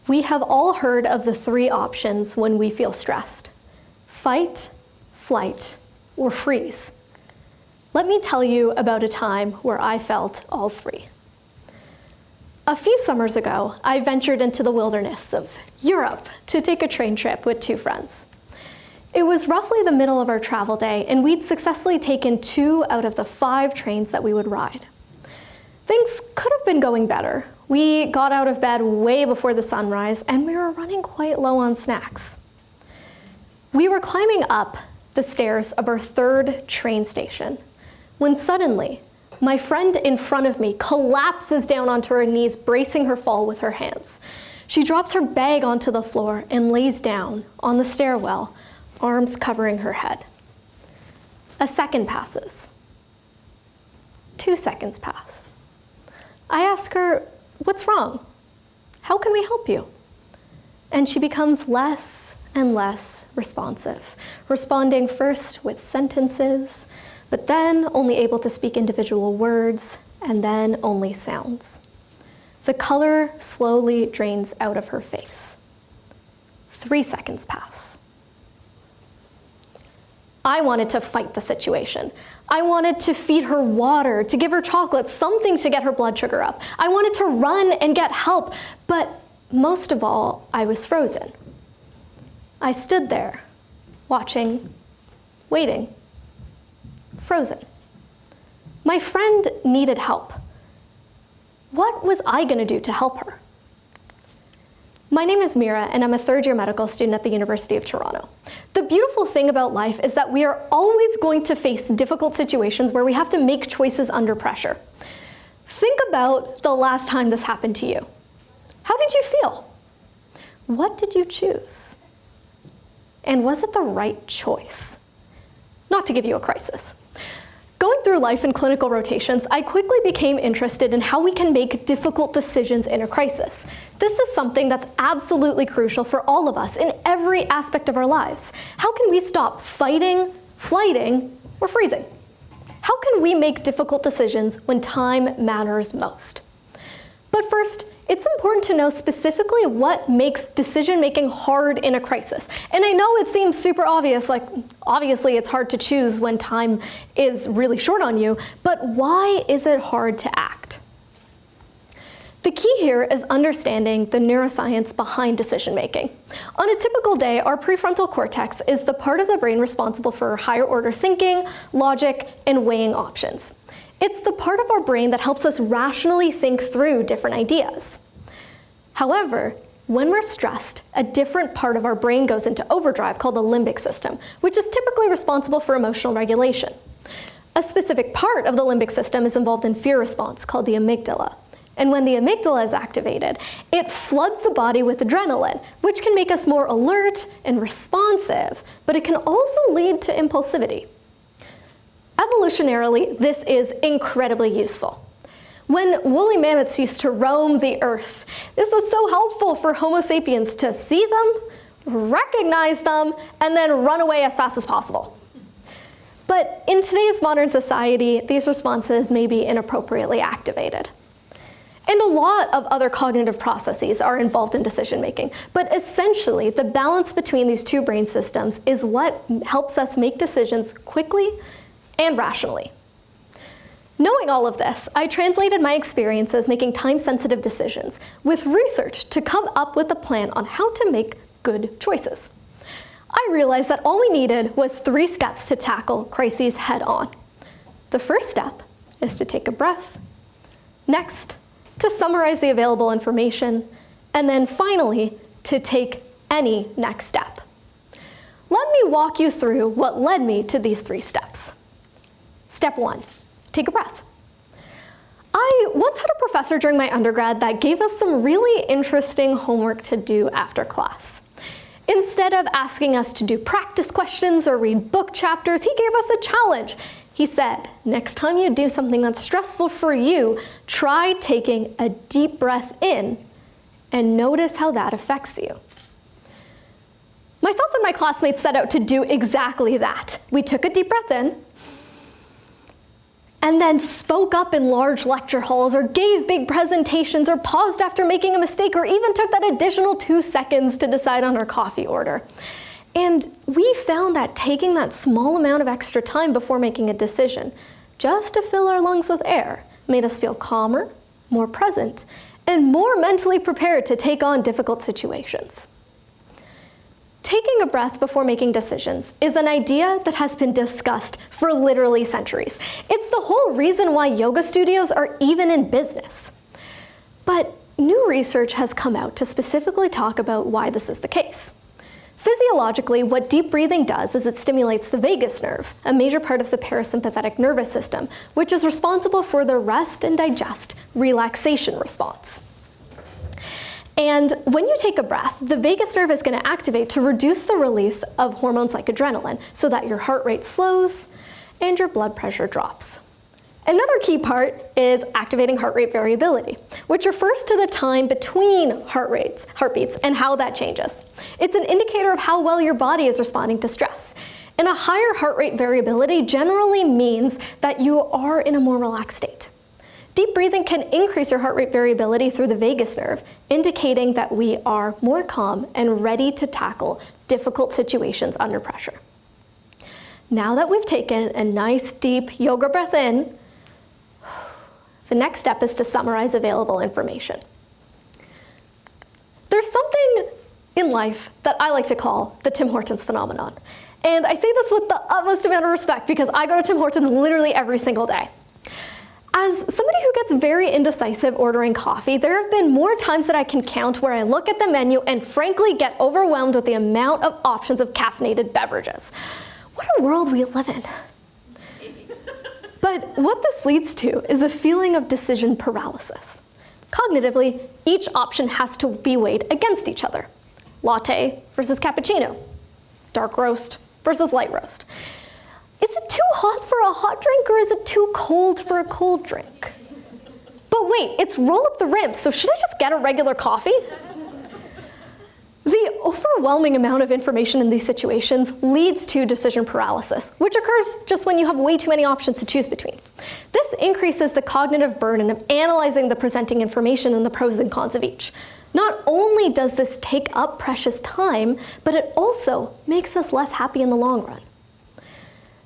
We have all heard of the three options when we feel stressed: fight, flight, or freeze. Let me tell you about a time where I felt all three. A few summers ago, I ventured into the wilderness of Europe to take a train trip with two friends. It was roughly the middle of our travel day, and we'd successfully taken 2 out of the 5 trains that we would ride. Things could have been going better. We got out of bed way before the sunrise, and we were running quite low on snacks. We were climbing up the stairs of our 3rd train station, when suddenly, my friend in front of me collapses down onto her knees, bracing her fall with her hands. She drops her bag onto the floor and lays down on the stairwell, arms covering her head. A second passes. 2 seconds pass. I ask her, "What's wrong? How can we help you?" And she becomes less and less responsive, responding first with sentences, but then only able to speak individual words, and then only sounds. The color slowly drains out of her face. 3 seconds pass. I wanted to fight the situation. I wanted to feed her water, to give her chocolate, something to get her blood sugar up. I wanted to run and get help, but most of all, I was frozen. I stood there, watching, waiting, frozen. My friend needed help. What was I going to do to help her? My name is Meera, and I'm a 3rd-year medical student at the University of Toronto. The beautiful thing about life is that we are always going to face difficult situations where we have to make choices under pressure. Think about the last time this happened to you. How did you feel? What did you choose? And was it the right choice? Not to give you a crisis. Going through life in clinical rotations, I quickly became interested in how we can make difficult decisions in a crisis. This is something that's absolutely crucial for all of us in every aspect of our lives. How can we stop fighting, flighting, or freezing? How can we make difficult decisions when time matters most? But first, it's important to know specifically what makes decision-making hard in a crisis. And I know it seems super obvious, like obviously it's hard to choose when time is really short on you, but why is it hard to act? The key here is understanding the neuroscience behind decision-making. On a typical day, our prefrontal cortex is the part of the brain responsible for higher order thinking, logic, and weighing options. It's the part of our brain that helps us rationally think through different ideas. However, when we're stressed, a different part of our brain goes into overdrive called the limbic system, which is typically responsible for emotional regulation. A specific part of the limbic system is involved in fear response called the amygdala. And when the amygdala is activated, it floods the body with adrenaline, which can make us more alert and responsive, but it can also lead to impulsivity. Evolutionarily, this is incredibly useful. When woolly mammoths used to roam the earth, this was so helpful for Homo sapiens to see them, recognize them, and then run away as fast as possible. But in today's modern society, these responses may be inappropriately activated. And a lot of other cognitive processes are involved in decision making, but essentially the balance between these two brain systems is what helps us make decisions quickly and rationally. Knowing all of this, I translated my experiences making time-sensitive decisions with research to come up with a plan on how to make good choices. I realized that all we needed was 3 steps to tackle crises head-on. The first step is to take a breath. Next, to summarize the available information. And then finally, to take any next step. Let me walk you through what led me to these 3 steps. Step 1, take a breath. I once had a professor during my undergrad that gave us some really interesting homework to do after class. Instead of asking us to do practice questions or read book chapters, he gave us a challenge. He said, next time you do something that's stressful for you, try taking a deep breath in and notice how that affects you. Myself and my classmates set out to do exactly that. We took a deep breath in, and then spoke up in large lecture halls, or gave big presentations, or paused after making a mistake, or even took that additional 2 seconds to decide on our coffee order. And we found that taking that small amount of extra time before making a decision, just to fill our lungs with air, made us feel calmer, more present, and more mentally prepared to take on difficult situations. Taking a breath before making decisions is an idea that has been discussed for literally centuries. It's the whole reason why yoga studios are even in business. But new research has come out to specifically talk about why this is the case. Physiologically, what deep breathing does is it stimulates the vagus nerve, a major part of the parasympathetic nervous system, which is responsible for the rest and digest relaxation response. And when you take a breath, the vagus nerve is going to activate to reduce the release of hormones like adrenaline so that your heart rate slows and your blood pressure drops. Another key part is activating heart rate variability, which refers to the time between heartbeats, and how that changes. It's an indicator of how well your body is responding to stress. And a higher heart rate variability generally means that you are in a more relaxed state. Deep breathing can increase your heart rate variability through the vagus nerve, indicating that we are more calm and ready to tackle difficult situations under pressure. Now that we've taken a nice deep yoga breath in, the next step is to summarize available information. There's something in life that I like to call the Tim Hortons phenomenon. And I say this with the utmost amount of respect because I go to Tim Hortons literally every single day. As somebody who gets very indecisive ordering coffee, there have been more times that I can count where I look at the menu and frankly get overwhelmed with the amount of options of caffeinated beverages. What a world we live in. But what this leads to is a feeling of decision paralysis. Cognitively, each option has to be weighed against each other. Latte versus cappuccino, dark roast versus light roast. Is it too hot for a hot drink or is it too cold for a cold drink? But wait, it's roll up the rim, so should I just get a regular coffee? The overwhelming amount of information in these situations leads to decision paralysis, which occurs just when you have way too many options to choose between. This increases the cognitive burden of analyzing the presenting information and the pros and cons of each. Not only does this take up precious time, but it also makes us less happy in the long run.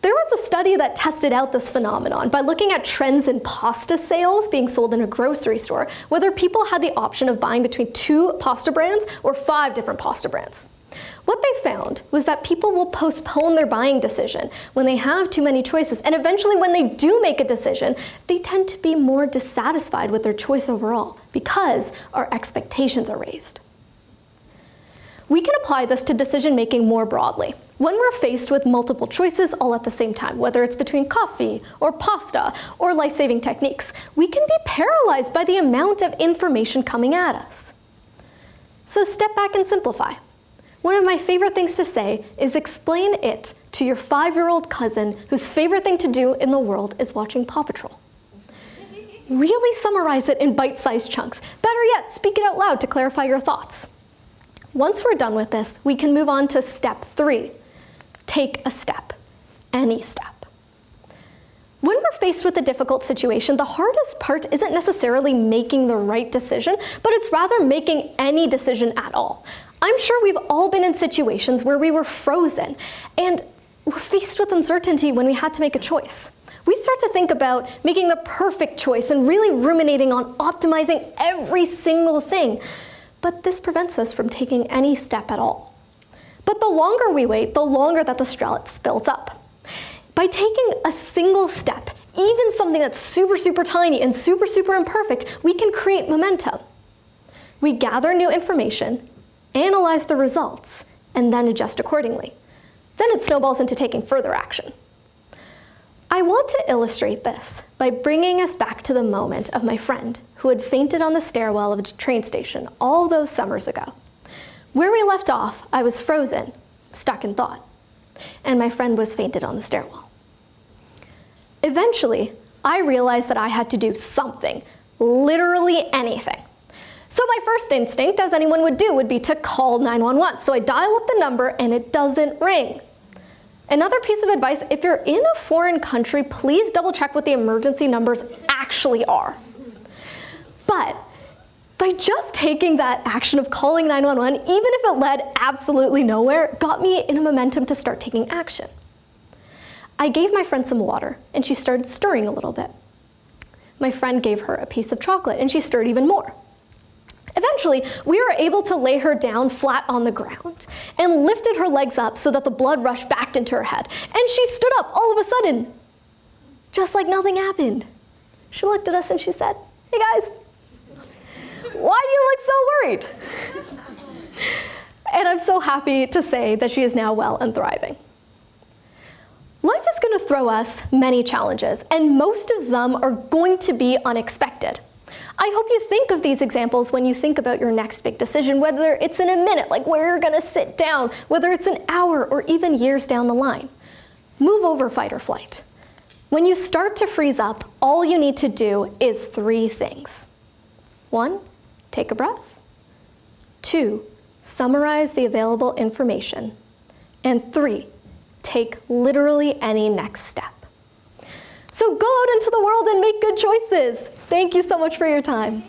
There was a study that tested out this phenomenon by looking at trends in pasta sales being sold in a grocery store, whether people had the option of buying between 2 pasta brands or 5 different pasta brands. What they found was that people will postpone their buying decision when they have too many choices, and eventually when they do make a decision, they tend to be more dissatisfied with their choice overall because our expectations are raised. We can apply this to decision-making more broadly. When we're faced with multiple choices all at the same time, whether it's between coffee or pasta or life-saving techniques, we can be paralyzed by the amount of information coming at us. So step back and simplify. One of my favorite things to say is explain it to your 5-year-old cousin whose favorite thing to do in the world is watching Paw Patrol. Really summarize it in bite-sized chunks. Better yet, speak it out loud to clarify your thoughts. Once we're done with this, we can move on to step 3. Take a step, any step. When we're faced with a difficult situation, the hardest part isn't necessarily making the right decision, but it's rather making any decision at all. I'm sure we've all been in situations where we were frozen and were faced with uncertainty when we had to make a choice. We start to think about making the perfect choice and really ruminating on optimizing every single thing. But this prevents us from taking any step at all. But the longer we wait, the longer that the stress builds up. By taking a single step, even something that's super, super tiny and super, super imperfect, we can create momentum. We gather new information, analyze the results, and then adjust accordingly. Then it snowballs into taking further action. I want to illustrate this by bringing us back to the moment of my friend who had fainted on the stairwell of a train station all those summers ago. Where we left off, I was frozen, stuck in thought, and my friend was fainted on the stairwell. Eventually, I realized that I had to do something, literally anything. So my first instinct, as anyone would do, would be to call 911. So I dial up the number and it doesn't ring. Another piece of advice, if you're in a foreign country, please double check what the emergency numbers actually are. But by just taking that action of calling 911, even if it led absolutely nowhere, got me in a momentum to start taking action. I gave my friend some water, and she started stirring a little bit. My friend gave her a piece of chocolate, and she stirred even more. Eventually, we were able to lay her down flat on the ground and lifted her legs up so that the blood rushed back into her head. And she stood up all of a sudden, just like nothing happened. She looked at us and she said, "Hey guys, why do you look so worried?" And I'm so happy to say that she is now well and thriving. Life is going to throw us many challenges, and most of them are going to be unexpected. I hope you think of these examples when you think about your next big decision, whether it's in a minute, like where you're going to sit down, whether it's an hour or even years down the line. Move over fight or flight. When you start to freeze up, all you need to do is 3 things. 1, take a breath. 2, summarize the available information. And 3, take literally any next step. So go out into the world and make good choices. Thank you so much for your time.